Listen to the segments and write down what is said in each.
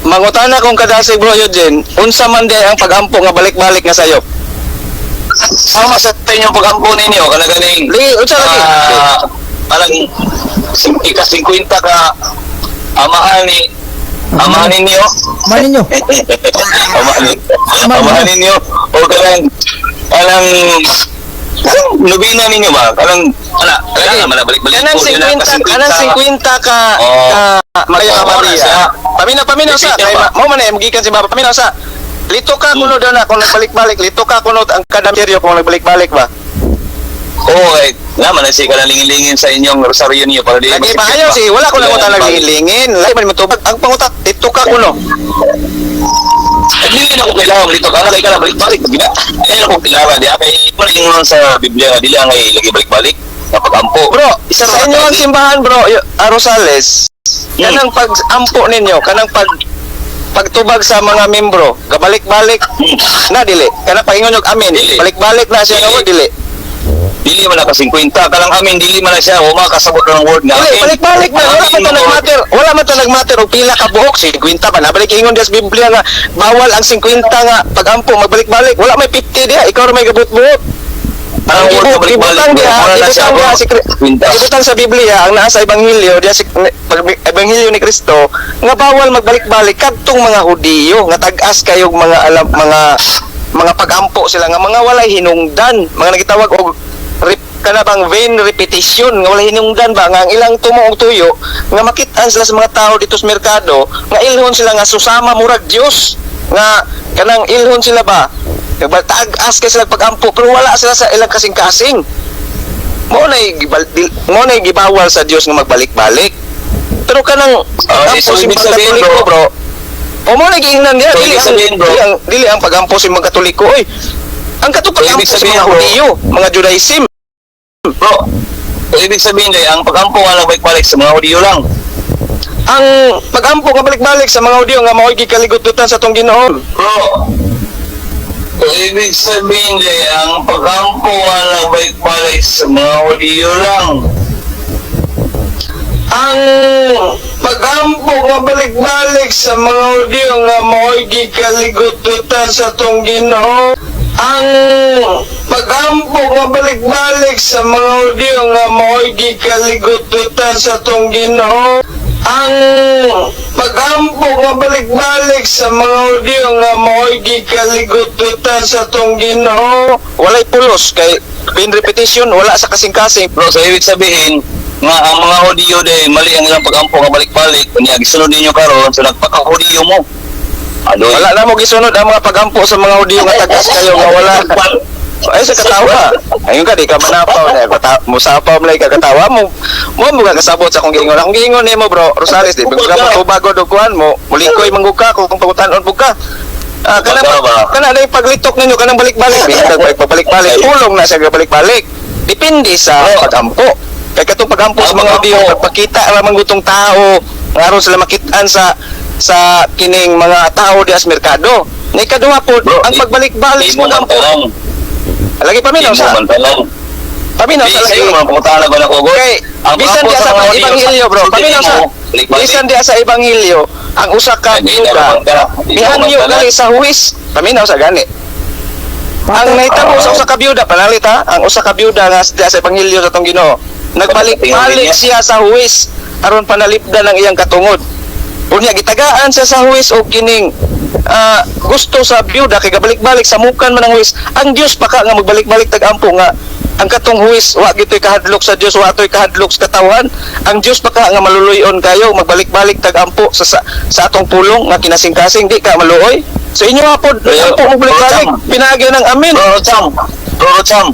mangutana kong kadasig bro Eugene, unsa man di ang pagampo nga balik-balik nga sayo? Sama sa inyong pagampo ninyo, kanaganing Unsa lagi? alang 50 ka amahan ninyo. Maninyo. Amahan ninyo o kanang nubina ninyo ba? Kanang balik-balik Kanang 50 ka Maria Maria. Paminaw sa kay mo man magikan si Baba. Paminaw sa. Lito ka kuno daw na kung nagbalik-balik. Lito ka kuno ang kada seryo kung nagbalik-balik ba. Okay, naman na siya kalingin-lingin sa inyong rosaryo niyo para di Lagi ba ayaw si wala ko nang utang naglingin. Lagi man matubag ang pangutak lito ka kuno. Hindi na ko kailangan dito ka kay ka balik-balik gina. Ay ako kailangan di ay palingon sa Biblia nga dili ngay lagi balik-balik na pagampo. Bro, isa sa inyo ang simbahan bro, Rosales. Kanang pag-ampo ninyo, kanang pagtubag sa mga membro, kabalik-balik na dili. Kanang paingon og amen, balik-balik na siya nga dili. Dili man ka 50 kalang amin dili man siya o makasabot ng word nga. Dili balik-balik na wala man ta nagmatter. Wala man ta nagmatter og pila ka buhok 50 pa na balik ingon sa Biblia nga bawal ang 50 nga pagampo magbalik-balik. Wala may 50 diha, ikaw ra may gabut-buhok. Ang ibutang sa Biblia ang naa sa Ebanghelyo diya si Ebanghelyo ni Kristo nga bawal magbalik-balik kadtong mga Hudiyo nga tag-as kayog mga pagampo sila nga mga walay hinungdan, mga nagitawag og kana bang vain repetition nga walay hinungdan ba nga ang ilang tumo og tuyo nga makit-an sila sa mga tao dito sa merkado nga ilhon sila nga susama murag Dios nga kanang ilhon sila ba tag-as kay sila pagampo pero wala sila sa ilang kasing-kasing. Mo nay gibawal sa Dios nga magbalik-balik. Pero kanang so ibig sabihin bro. O mo nay giingnan niya dili ang pagampo sa mga Katoliko oy. Ang pagampo sa mga Hudiyo, mga Judaism. Bro, ibig sabihin day ang pagampo nga balik-balik sa mga Hudiyo lang. Ang pagampo nga balik-balik sa mga Hudiyo nga mao'y gikaligututan sa tong Ginoo. Bro, ibig sabihin day ang pagampo nga balik-balik sa mga Hudiyo lang. Ang pagampo nga balik-balik sa mga Hudiyo nga mao'y gikaligututan sa tong Ginoo. Ang pagampo nga balik-balik sa mga Hudiyo nga mao'y gikaligututan sa tong Ginoo. Ang pagampo nga balik-balik sa mga Hudiyo nga mao'y gikaligututan sa tong Ginoo. Walay pulos kay in repetition wala sa kasing-kasing. Bro, so ibig sabihin nga ang mga Hudiyo day mali ang ilang pagampo nga balik-balik kunya gisunod ninyo karon so nagpaka-Hudiyo mo. Wala na mo gisunod ang mga pagampo sa mga Hudiyo nga tagas kayo nga wala. Ay sa katawa. Ayun ka di ka manapaw na musapaw mo ka katawa mo. Mo kasabot sa kung giingon. Kung giingon nimo bro, Rosales di bigla mo tubago dukuan mo. Mulikoy mangguka kung pagutanon pugka. Kana na paglitok ninyo kanang balik-balik. Bisag pagbalik-balik. Pulong na siya balik-balik. Depende sa pagampo. Kay katong pagampo sa mga Hudiyo pagpakita ra manggutong tao aron sila makit-an sa kining mga tao dias merkado. Ni kaduha po ang pagbalik-balik sa pagampo. Lagi paminaw sa. Paminaw sa lagi. Okay, bisan dia sa Ebanghelyo bro. Paminaw sa. Bisan dia sa Ebanghelyo ang usa ka biyuda. Bihanyo gali sa huwis. Paminaw sa gani. Ang nahitabo sa usa ka biyuda panalit ha. Ang usa ka biyuda nga dia sa Ebanghelyo sa tong Ginoo. Nagbalik-balik siya sa huwis aron panalipdan ang iyang katungod. Unya gitagaan siya sa huwis o kining gusto sa biyuda kay gabalik-balik sa mukan man ang huwis. Ang Dios pa ka nga magbalik-balik tag-ampo nga ang katong huwis wa gitoy kahadlok sa Dios wa toy kahadlok sa katawhan. Ang Dios pa ka nga maluluyon kayo magbalik-balik tag-ampo sa atong pulong nga kinasing-kasing di ka maluoy. So inyo hapon ampo magbalik-balik pinaagi ng amin. Bro Cham,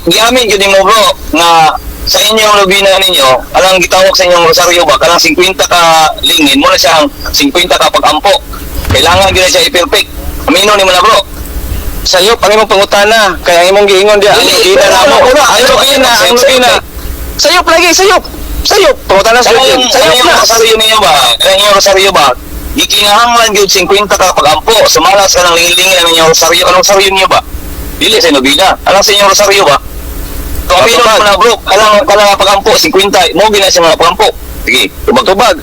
giamin gyud mo bro nga sa inyong lubina ninyo, alang gitawag sa inyong rosaryo ba, kanang 50 ka lingin, muna siya ang 50 ka pag-ampo. Kailangan gina siya i-perfect. Amino ni mo na bro. Sayo, pang imong pangutana, kaya imong giingon diya, ang lubina na mo. Ang lubina. Sayop lagi, sayop. Pangutana sa lubina. Sayop na. Rosaryo ninyo ba? Inyong rosaryo ba? Gikingahanglan gyud 50 ka pag-ampo. Sumalas ka ng lingin-lingin ang inyong rosaryo. Anong rosaryo niyo ba? Dili sa lubina. Alang sa inyong rosaryo ba? Kapilo mo na bro, alang pag-ampo, 50, mo gina siya mga pag-ampo. Sige, tubag-tubag.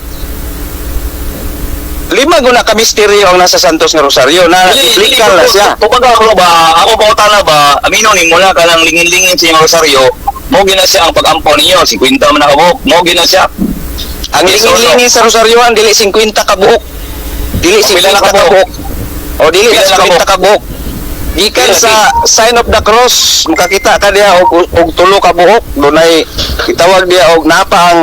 lima guna ka misteryo ang nasa Santos nga Rosario na legal na siya. Kumbaga bro ba, ako pa utana ba, amino ni mula ka lang lingin-lingin sa inyong Rosario, mo gina siya ang pag-ampo ninyo, 50 man nakabuk, mo gina siya. Ang lingin-lingin sa Rosarioan dili 50 ka buok. Dili 50 ka buok. O dili Pila na na 50 ka buok. Gikan sa sign of the cross, makakita ka diha og tulo ka buok, dunay itawag diha og napa ang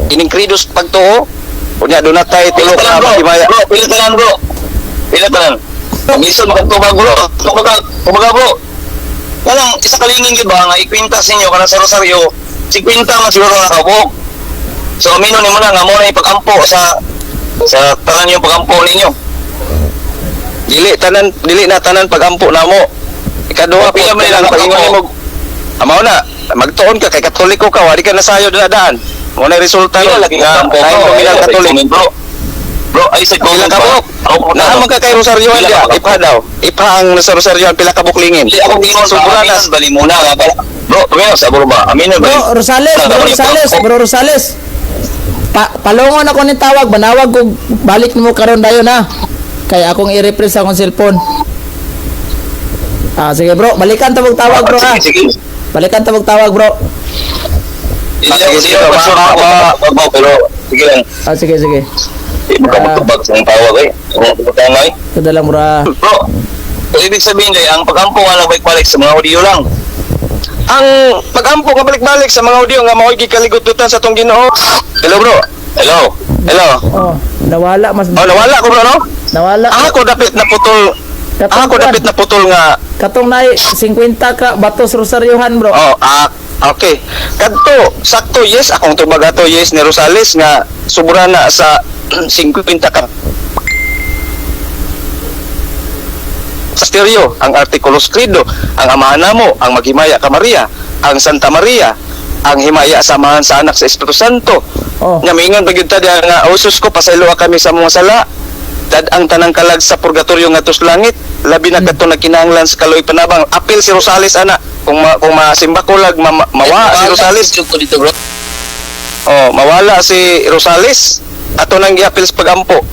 ining-credos pagtuo. Unya doon na tayo Pila tilok tanan na bro, magimaya. pila tanan bro. Pila tanan. Misod magtubag bro. Kumbaga bro. Kanang isa kalingin gyud ba nga ikwintas ninyo kana sa Rosario, 50 man siguro nakabuk. So amino ni mo na nga mo na ipag-ampo sa tanan yung pag-ampo ninyo. Dili na tanan pagampo namo. Ikaduha Pila po man lang ilang pagingon pagampo? mo. Amaw na, magtuon ka kay Katoliko ka, wali ka nasayod na daan. Mo na resulta Pila nun lagi nga pag-ampo kain bro. mo bilang Katolik. Bro. Bro, ay sa Pila ka buok. Naamang ka kay Rosario Pila dia, ka buok? ipa daw. Ipa ang sa Rosario pila ka buklingin. Hindi ako gingon sa Sobra na. aminan bali muna nga pala. Bro, tumayo sa bro ba? Aminan bali. Bro Rosales, bro Rosales. Palungon ako ni tawag, banawag ko balik nimo karon dayon ha. Kay akong i-refresh akong cellphone. Sige bro, balikan ta tawag bro ha. Sige. Balikan ta tawag bro. Sige, pero sige lang. Sige. Hindi mo ka magtubag sa tawag eh. Tangay. Kada lang bro. Bro, ibig sabihin kay ang pag-ampo nga balik-balik sa mga audio lang. Ang pagampo nga balik-balik sa mga audio nga maoy gikaligututan sa tong Ginoo. Hello bro. Hello. Hello. Oh, nawala mas Oh, nawala ko bro no? nawala. Ako dapit na putol. Ako dapit na putol nga katong nay 50 ka batos Rosariohan bro. oh, okay. Kadto, sakto yes akong tubag ato yes ni Rosales nga sobra na sa 50 ka sa stereo, ang Articulos Credo, ang Amahan Namo, ang Maghimaya ka Maria, ang Santa Maria, ang Himaya Samahan sa Anak sa Espiritu Santo. Oh. Nya miingon pa gyud ta diha nga usos ko pasayloa kami sa mga sala. Dad ang tanang kalag sa purgatorio nga tus langit, labi na kadto nagkinahanglan sa kaloy panabang. Apil si Rosales ana kung masimba ko lag mawa si Rosales. Dito bro. Oh, mawala si Rosales. Ato nang giapil sa pagampo.